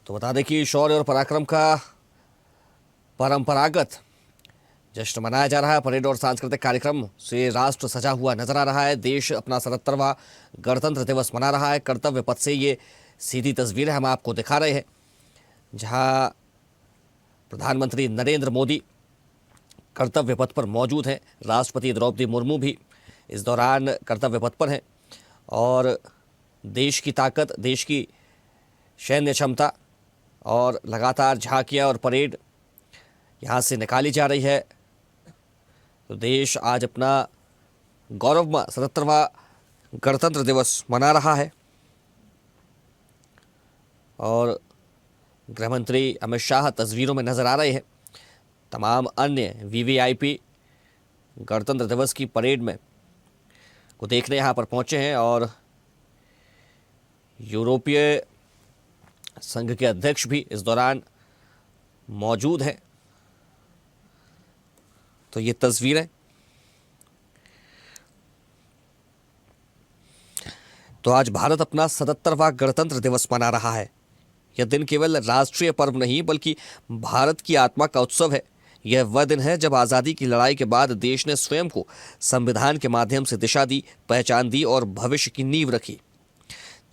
तो बता दें कि शौर्य और पराक्रम का परंपरागत जश्न मनाया जा रहा है। परेड और सांस्कृतिक कार्यक्रम से राष्ट्र सजा हुआ नजर आ रहा है। देश अपना 77वां गणतंत्र दिवस मना रहा है। कर्तव्य पथ से ये सीधी तस्वीरें हम आपको दिखा रहे हैं, जहां प्रधानमंत्री नरेंद्र मोदी कर्तव्य पथ पर मौजूद हैं। राष्ट्रपति द्रौपदी मुर्मू भी इस दौरान कर्तव्य पथ पर हैं और देश की ताकत, देश की सैन्य क्षमता और लगातार झांकियां और परेड यहाँ से निकाली जा रही है। तो देश आज अपना गौरवमय 77वां गणतंत्र दिवस मना रहा है और गृहमंत्री अमित शाह तस्वीरों में नजर आ रहे हैं। तमाम अन्य वीवीआईपी गणतंत्र दिवस की परेड में को देखने यहाँ पर पहुंचे हैं और यूरोपीय संघ के अध्यक्ष भी इस दौरान मौजूद हैं। तो ये तस्वीरें तो आज भारत अपना 77वां गणतंत्र दिवस मना रहा है। यह दिन केवल राष्ट्रीय पर्व नहीं बल्कि भारत की आत्मा का उत्सव है। यह वह दिन है जब आज़ादी की लड़ाई के बाद देश ने स्वयं को संविधान के माध्यम से दिशा दी, पहचान दी और भविष्य की नींव रखी।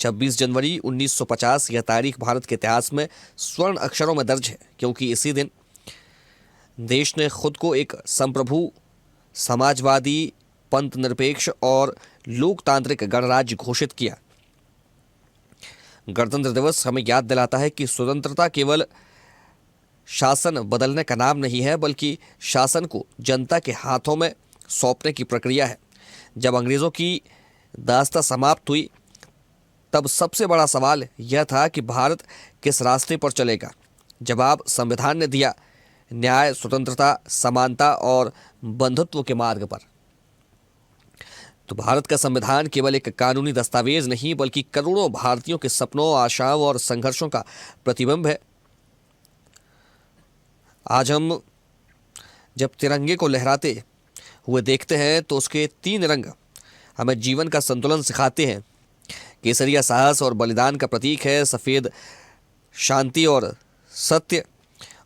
26 जनवरी 1950 यह तारीख भारत के इतिहास में स्वर्ण अक्षरों में दर्ज है, क्योंकि इसी दिन देश ने खुद को एक संप्रभु, समाजवादी, पंथ निरपेक्ष और लोकतांत्रिक गणराज्य घोषित किया। गणतंत्र दिवस हमें याद दिलाता है कि स्वतंत्रता केवल शासन बदलने का नाम नहीं है, बल्कि शासन को जनता के हाथों में सौंपने की प्रक्रिया है। जब अंग्रेज़ों की दास्ता समाप्त हुई, तब सबसे बड़ा सवाल यह था कि भारत किस रास्ते पर चलेगा। जवाब संविधान ने दिया, न्याय, स्वतंत्रता, समानता और बंधुत्व के मार्ग पर। तो भारत का संविधान केवल एक कानूनी दस्तावेज नहीं बल्कि करोड़ों भारतीयों के सपनों, आशाओं और संघर्षों का प्रतिबिंब है। आज हम जब तिरंगे को लहराते हुए देखते हैं तो उसके 3 रंग हमें जीवन का संतुलन सिखाते हैं। केसरिया साहस और बलिदान का प्रतीक है, सफ़ेद शांति और सत्य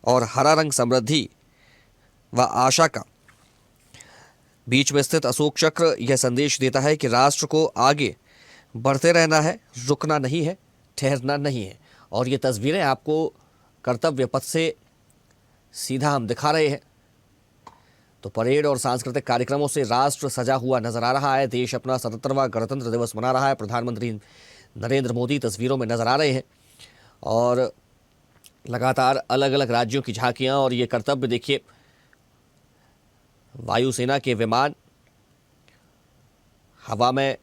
और हरा रंग समृद्धि व आशा का। बीच में स्थित अशोक चक्र यह संदेश देता है कि राष्ट्र को आगे बढ़ते रहना है, रुकना नहीं है, ठहरना नहीं है। और ये तस्वीरें आपको कर्तव्य पथ से सीधा हम दिखा रहे हैं। तो परेड और सांस्कृतिक कार्यक्रमों से राष्ट्र सजा हुआ नजर आ रहा है। देश अपना 77वां गणतंत्र दिवस मना रहा है। प्रधानमंत्री नरेंद्र मोदी तस्वीरों में नजर आ रहे हैं और लगातार अलग अलग राज्यों की झांकियां और ये कर्तव्य देखिए, वायुसेना के विमान हवा में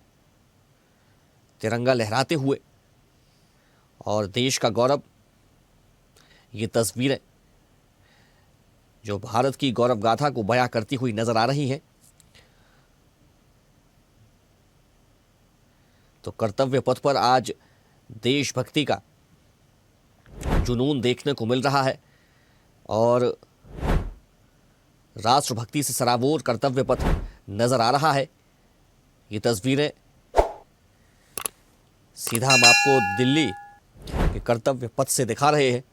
तिरंगा लहराते हुए और देश का गौरव। ये तस्वीरें जो भारत की गौरव गाथा को बयां करती हुई नजर आ रही हैं। तो कर्तव्य पथ पर आज देशभक्ति का जुनून देखने को मिल रहा है और राष्ट्रभक्ति से सराबोर कर्तव्य पथ नजर आ रहा है। ये तस्वीरें सीधा हम आपको दिल्ली के कर्तव्य पथ से दिखा रहे हैं।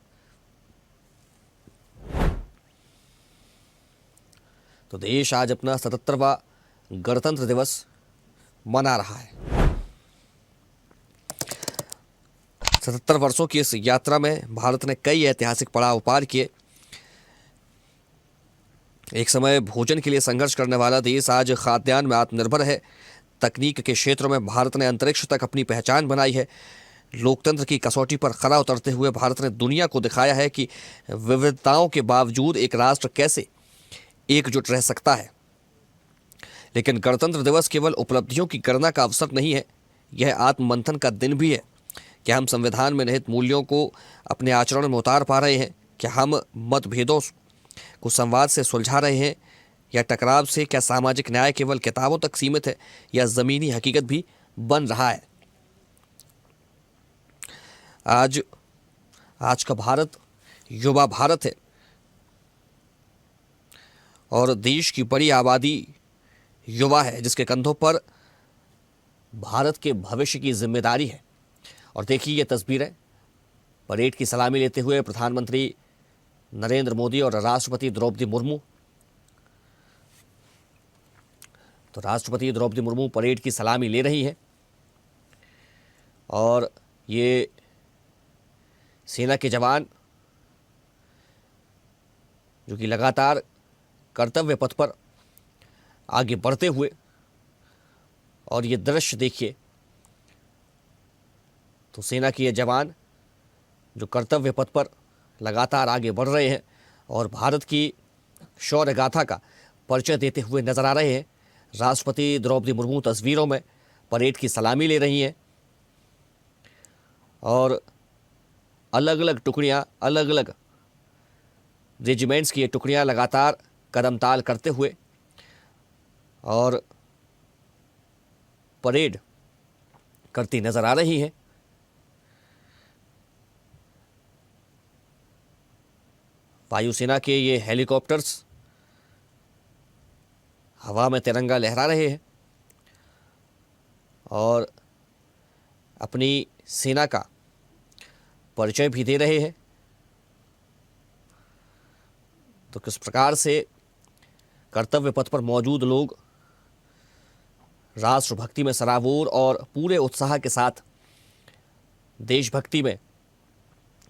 तो देश आज अपना 77वां गणतंत्र दिवस मना रहा है। 77 वर्षों की इस यात्रा में भारत ने कई ऐतिहासिक पड़ाव पार किए। एक समय भोजन के लिए संघर्ष करने वाला देश आज खाद्यान्न में आत्मनिर्भर है। तकनीक के क्षेत्रों में भारत ने अंतरिक्ष तक अपनी पहचान बनाई है। लोकतंत्र की कसौटी पर खरा उतरते हुए भारत ने दुनिया को दिखाया है कि विविधताओं के बावजूद एक राष्ट्र कैसे एकजुट रह सकता है। लेकिन गणतंत्र दिवस केवल उपलब्धियों की गणना का अवसर नहीं है, यह आत्ममंथन का दिन भी है। क्या हम संविधान में निहित मूल्यों को अपने आचरण में उतार पा रहे हैं? क्या हम मतभेदों को संवाद से सुलझा रहे हैं या टकराव से? क्या सामाजिक न्याय केवल किताबों तक सीमित है या ज़मीनी हकीकत भी बन रहा है? आज का भारत युवा भारत है और देश की बड़ी आबादी युवा है, जिसके कंधों पर भारत के भविष्य की जिम्मेदारी है। और देखिए ये तस्वीरें परेड की सलामी लेते हुए प्रधानमंत्री नरेंद्र मोदी और राष्ट्रपति द्रौपदी मुर्मू। तो राष्ट्रपति द्रौपदी मुर्मू परेड की सलामी ले रही हैं और ये सेना के जवान जो कि लगातार कर्तव्य पथ पर आगे बढ़ते हुए, और ये दृश्य देखिए, तो सेना के ये जवान जो कर्तव्य पथ पर लगातार आगे बढ़ रहे हैं और भारत की शौर्य गाथा का परिचय देते हुए नजर आ रहे हैं। राष्ट्रपति द्रौपदी मुर्मू तस्वीरों में परेड की सलामी ले रही हैं और अलग अलग टुकड़ियां, अलग अलग रेजिमेंट्स की ये टुकड़ियां लगातार कदम ताल करते हुए और परेड करती नजर आ रही हैं। वायुसेना के ये हेलीकॉप्टर्स हवा में तिरंगा लहरा रहे हैं और अपनी सेना का परिचय भी दे रहे हैं। तो किस प्रकार से कर्तव्य पथ पर मौजूद लोग राष्ट्रभक्ति में सराबोर और पूरे उत्साह के साथ देशभक्ति में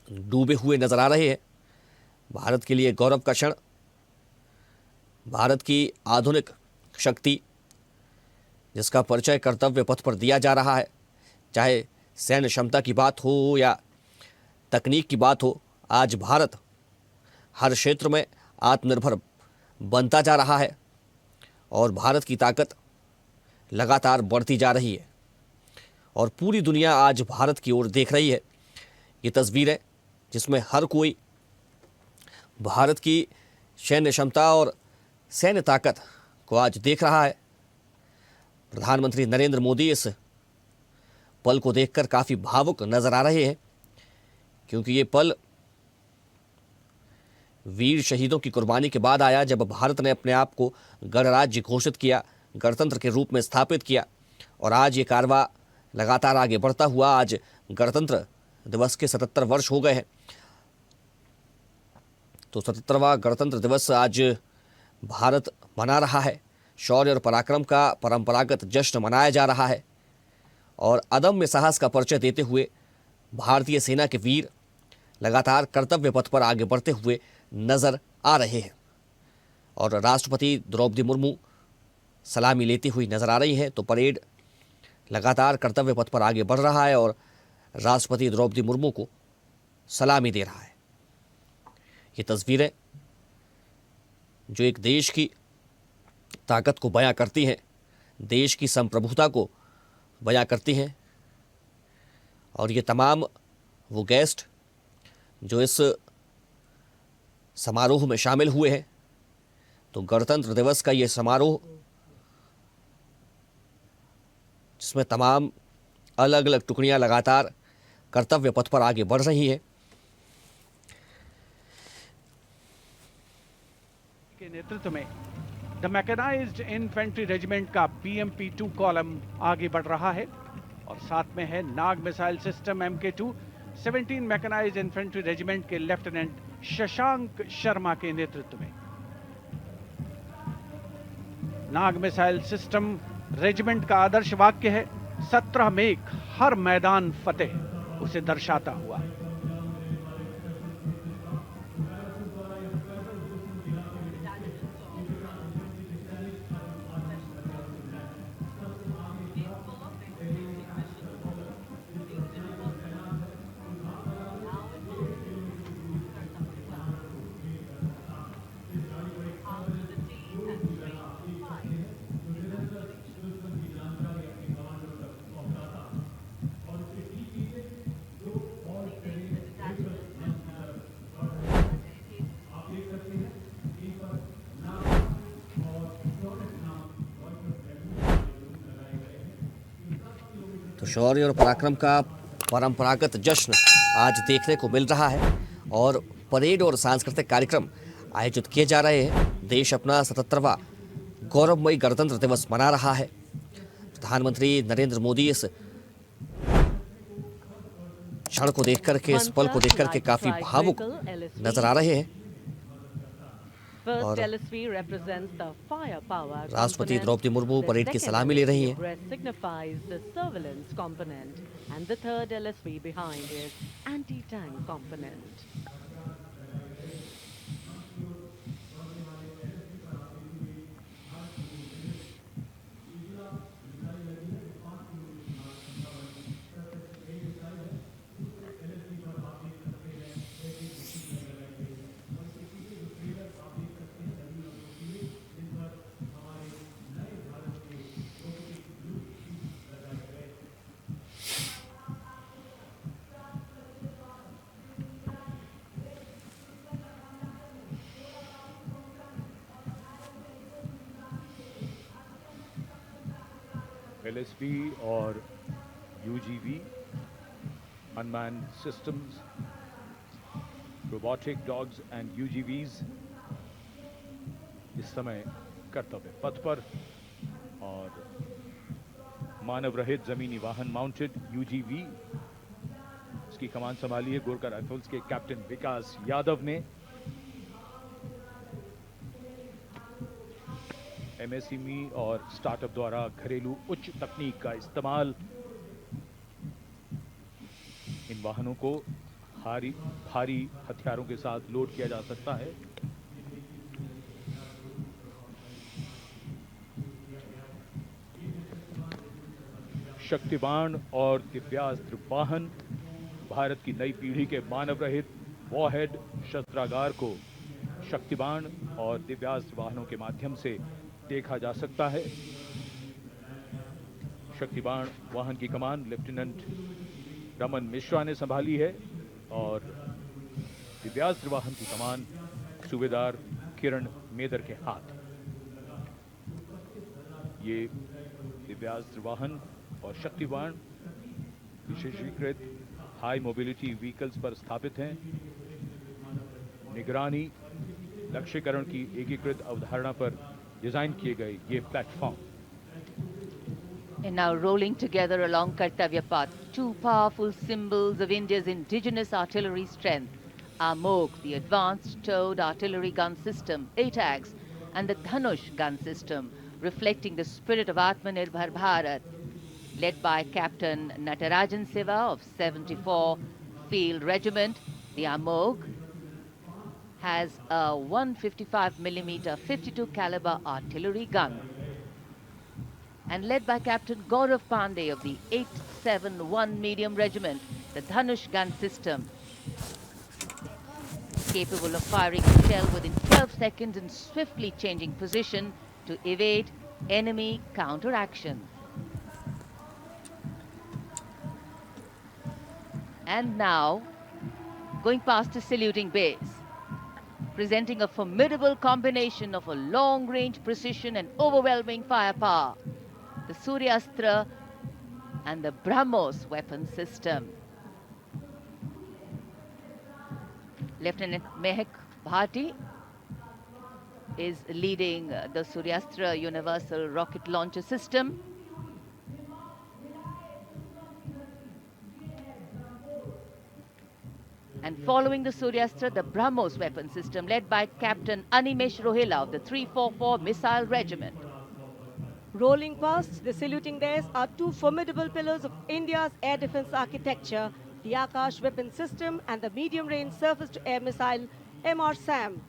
डूबे हुए नजर आ रहे हैं। भारत के लिए गौरव का क्षण, भारत की आधुनिक शक्ति जिसका परिचय कर्तव्य पथ पर दिया जा रहा है, चाहे सैन्य क्षमता की बात हो या तकनीक की बात हो, आज भारत हर क्षेत्र में आत्मनिर्भर बनता जा रहा है और भारत की ताकत लगातार बढ़ती जा रही है और पूरी दुनिया आज भारत की ओर देख रही है। ये तस्वीरें जिसमें हर कोई भारत की सैन्य क्षमता और सैन्य ताकत को आज देख रहा है। प्रधानमंत्री नरेंद्र मोदी इस पल को देखकर काफ़ी भावुक नजर आ रहे हैं क्योंकि ये पल वीर शहीदों की कुर्बानी के बाद आया जब भारत ने अपने आप को गणराज्य घोषित किया, गणतंत्र के रूप में स्थापित किया और आज ये कारवां लगातार आगे बढ़ता हुआ आज गणतंत्र दिवस के 77 वर्ष हो गए हैं। तो 77वां गणतंत्र दिवस आज भारत मना रहा है। शौर्य और पराक्रम का परंपरागत जश्न मनाया जा रहा है और अदम्य साहस का परिचय देते हुए भारतीय सेना के वीर लगातार कर्तव्य पथ पर आगे बढ़ते हुए नजर आ रहे हैं और राष्ट्रपति द्रौपदी मुर्मू सलामी लेती हुई नजर आ रही हैं। तो परेड लगातार कर्तव्य पथ पर आगे बढ़ रहा है और राष्ट्रपति द्रौपदी मुर्मू को सलामी दे रहा है। ये तस्वीरें जो एक देश की ताकत को बयां करती हैं, देश की संप्रभुता को बयां करती हैं और ये तमाम वो गेस्ट जो इस समारोह में शामिल हुए हैं। तो गणतंत्र दिवस का ये समारोह जिसमें तमाम अलग अलग टुकड़ियां लगातार कर्तव्य पथ पर आगे बढ़ रही हैं। के नेतृत्व में द मैकेनाइज्ड इन्फेंट्री रेजिमेंट का BMP-2 कॉलम आगे बढ़ रहा है और साथ में है Nag missile system MK2 17 mechanised infantry regiment के लेफ्टिनेंट शशांक शर्मा के नेतृत्व में। नाग मिसाइल सिस्टम रेजिमेंट का आदर्श वाक्य है 17 मेघ हर मैदान फतेह, उसे दर्शाता हुआ। तो शौर्य और पराक्रम का परंपरागत जश्न आज देखने को मिल रहा है और परेड और सांस्कृतिक कार्यक्रम आयोजित किए जा रहे हैं। देश अपना 77वां गौरवमयी गणतंत्र दिवस मना रहा है। प्रधानमंत्री नरेंद्र मोदी इस क्षण को देख करके, इस पल को देख करके काफी भावुक नजर आ रहे हैं। और राष्ट्रपति द्रौपदी मुर्मू परेड की सलामी ले रही हैं। LSB और UGV, unmanned systems, robotic dogs and UGVs इस समय कर्तव्य पथ पर, और मानव रहित जमीनी वाहन माउंटेड UGV, इसकी कमान संभाली है गोरखा राइफल्स के कैप्टन विकास यादव ने। MSME और स्टार्टअप द्वारा घरेलू उच्च तकनीक का इस्तेमाल इन वाहनों को भारी हथियारों के साथ लोड किया जा सकता है। शक्तिबाण और दिव्यास्त्र वाहन भारत की नई पीढ़ी के मानव रहित वॉरहेड शस्त्रागार को शक्तिबाण और दिव्यास्त्र वाहनों के माध्यम से देखा जा सकता है। शक्तिबाण वाहन की कमान लेफ्टिनेंट रमन मिश्रा ने संभाली है, और दिव्यास्त्र वाहन की कमान सूबेदार किरण मेदर के हाथ। ये दिव्यास्त्र वाहन और शक्तिबाण विशेषीकृत हाई मोबिलिटी व्हीकल्स पर स्थापित हैं। निगरानी लक्ष्यकरण की एकीकृत अवधारणा पर डिजाइन किए गए ये platform. And now rolling together along Kartavya Path, two powerful symbols of India's indigenous artillery strength are MOG, the Advanced Towed Artillery Gun System, ATAGS, and the Dhanush gun system, reflecting the spirit of Atmanirbhar Bharat. Led by Captain Natarajan Siva of 74 Field Regiment, the AMOG has a 155mm 52 caliber artillery gun. And led by Captain Gaurav Pandey of the 871 Medium Regiment, the Dhanush gun system, capable of firing a shell within 12 seconds and swiftly changing position to evade enemy counteraction. And now, going past the saluting base, presenting a formidable combination of a long-range precision and overwhelming firepower, the Suryastra and the BrahMos weapon system. Lieutenant Mehak Bhati is leading the Suryastra Universal Rocket Launcher System. And following the Suryastra, the BrahMos weapon system led by Captain Animesh Rohila of the 344 Missile Regiment. Rolling past the saluting days are two formidable pillars of India's air defense architecture, the Akash weapon system and the medium-range surface-to-air missile MRSAM.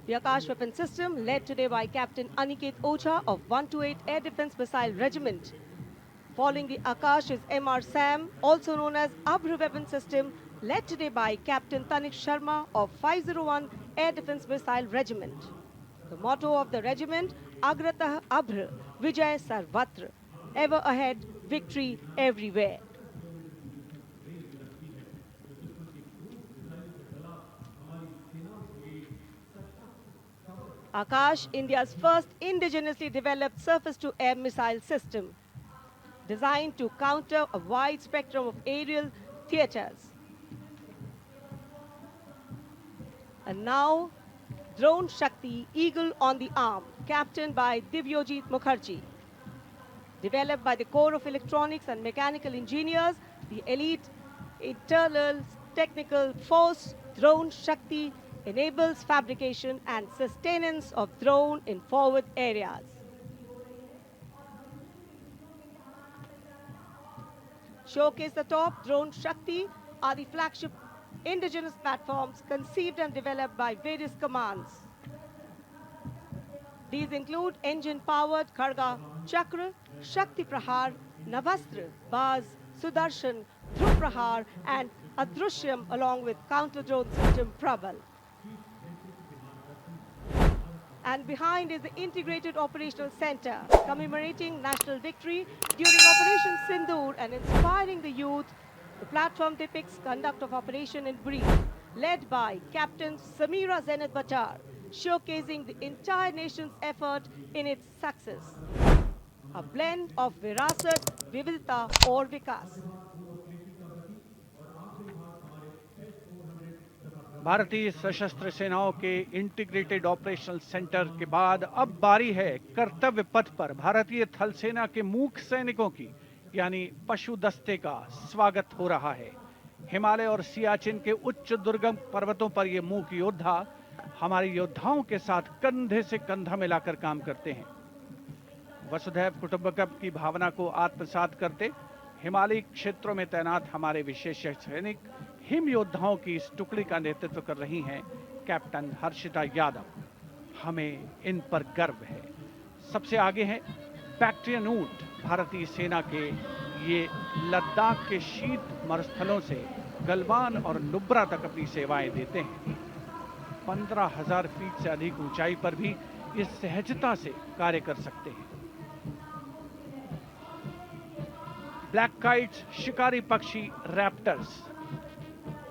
The Akash weapon system led today by Captain Aniket Ocha of 128 Air Defense Missile Regiment. Following the Akash is MRSAM, also known as Abhr weapon system, led today by Captain Tanik Sharma of 501 Air Defense Missile Regiment. The motto of the regiment, Agratah Abhr, Vijay Sarvatra, ever ahead, victory everywhere. Akash, India's first indigenously developed surface-to-air missile system, designed to counter a wide spectrum of aerial theaters. And now, Drone Shakti, Eagle on the Arm, captained by Divyojit Mukherjee. Developed by the Corps of Electronics and Mechanical Engineers, the elite internal technical force, Drone Shakti enables fabrication and sustenance of drone in forward areas. Showcase the top, Drone Shakti are the flagship indigenous platforms conceived and developed by various commands. These include engine-powered Kharga Chakra, Shakti Prahar, Navastra, Baz, Sudarshan, Dhruv Prahar, and Adrushyam, along with counter-drone system Prabal. And behind is the Integrated Operational Center, commemorating national victory during Operation Sindoor and inspiring the youth. The platform depicts conduct of operation in brief, led by Captain Samira Zenat Batar, showcasing the entire nation's effort in its success. A blend of Virasat, Vividta or Vikas. भारतीय सशस्त्र सेनाओं के integrated operational centre के बाद अब बारी है कर्तव्य पथ पर भारतीय थल सेना के मूक सैनिकों की, यानी पशु दस्ते का स्वागत हो रहा है। हिमालय और सियाचिन के उच्च दुर्गम पर्वतों पर ये मूक योद्धा हमारे योद्धाओं के साथ कंधे से कंधा मिलाकर काम करते हैं। वसुधैव कुटुंबकम की भावना को आत्मसात करते हिमालयी क्षेत्रों में तैनात हमारे विशेष सैनिक हिम योद्धाओं की इस टुकड़ी का नेतृत्व कर रही हैं कैप्टन हर्षिता यादव। हमें इन पर गर्व है। सबसे आगे हैं बैक्ट्रियन ऊंट, भारतीय सेना के ये लद्दाख के शीत मरुस्थलों से गलवान और नुब्रा तक अपनी सेवाएं देते हैं। 15,000 फीट से अधिक ऊंचाई पर भी ये सहजता से कार्य कर सकते हैं। ब्लैक काइट्स, शिकारी पक्षी रैप्टर्स।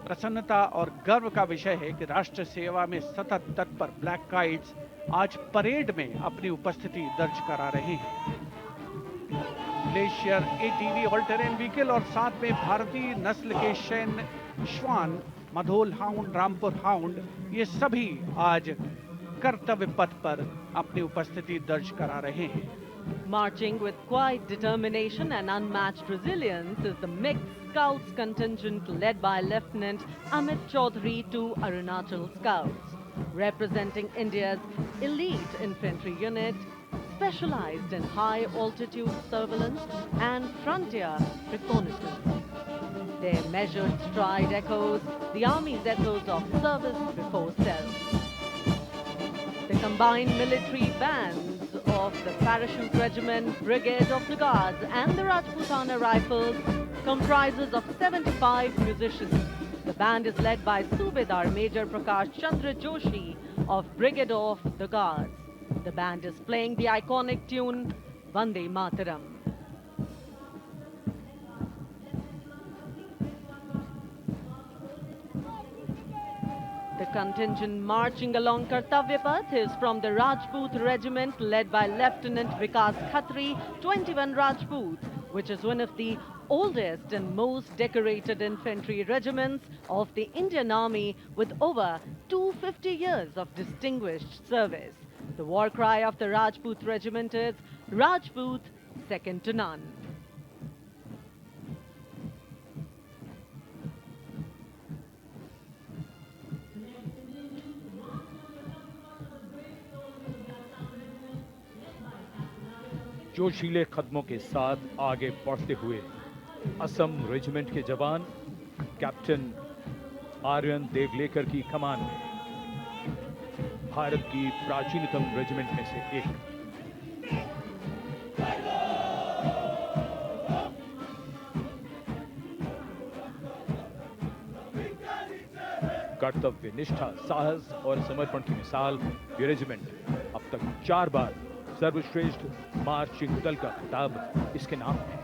प्रसन्नता और गर्व का विषय है कि राष्ट्र सेवा में सतत तत्पर ब्लैक काइट्स आज परेड में अपनी उपस्थिति दर्ज करा रहे हैं। Glacier ATV all terrain vehicle और साथ में भारतीय नस्ल के शैन श्वान, मधोल हाउंड, रामपुर हाउंड, ये सभी आज कर्तव्य पथ पर अपनी उपस्थिति दर्ज करा रहे हैं। Marching with quiet determination and unmatched resilience is the mixed Scouts contingent led by Lieutenant Amit Chaudhary to Arunachal Scouts, representing India's elite infantry unit, specialized in high altitude surveillance and frontier reconnaissance. Their measured stride echoes the Army's ethos of service before self. The combined military bands of the Parachute Regiment, Brigade of the Guards and the Rajputana Rifles comprises of 75 musicians. The band is led by Subedar Major Prakash Chandra Joshi of Brigade of the Guards. The band is playing the iconic tune Vande Mataram. The contingent marching along Kartavya Path is from the Rajput Regiment led by Lieutenant Vikas Khatri, 21 Rajput, which is one of the oldest and most decorated infantry regiments of the Indian Army with over 250 years of distinguished service. The war cry of the Rajput Regiment is Rajput, second to none. जोशीले कदमों के साथ आगे बढ़ते हुए Assam regiment के जवान captain Aryan Devlekar की कमान में, भारत की प्राचीनतम रेजिमेंट में से एक। कर्तव्य निष्ठा, साहस और समर्पण की मिसाल ये रेजिमेंट अब तक 4 बार सर्वश्रेष्ठ मार्चिंग दल का खिताब इसके नाम है।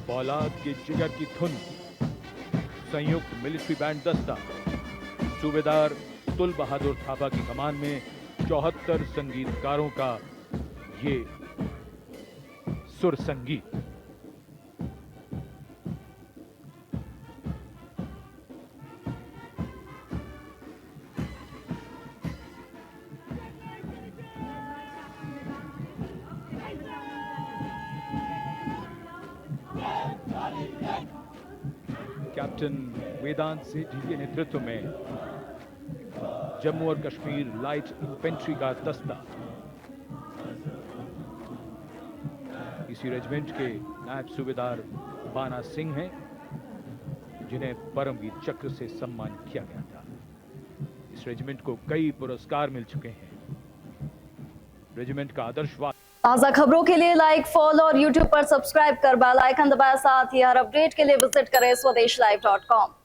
फौलाद के जिगर की धुन, संयुक्त मिलिट्री बैंड दस्ता, सूबेदार तुल बहादुर थापा की कमान में 74 संगीतकारों का ये सुर संगीत। कैप्टन वेदांत सेठी के नेतृत्व में जम्मू और कश्मीर लाइट इन्फेंट्री का दस्ता इसी रेजिमेंट के नायब सूबेदार बाना सिंह हैं, जिन्हें परमवीर चक्र से सम्मानित किया गया था। इस रेजिमेंट को कई पुरस्कार मिल चुके हैं। रेजिमेंट का आदर्शवाद। ताज़ा खबरों के लिए लाइक, फॉलो और यूट्यूब पर सब्सक्राइब कर बेल आइकन दबाएं। साथ ही हर अपडेट के लिए विजिट करें स्वदेशलाइव.com।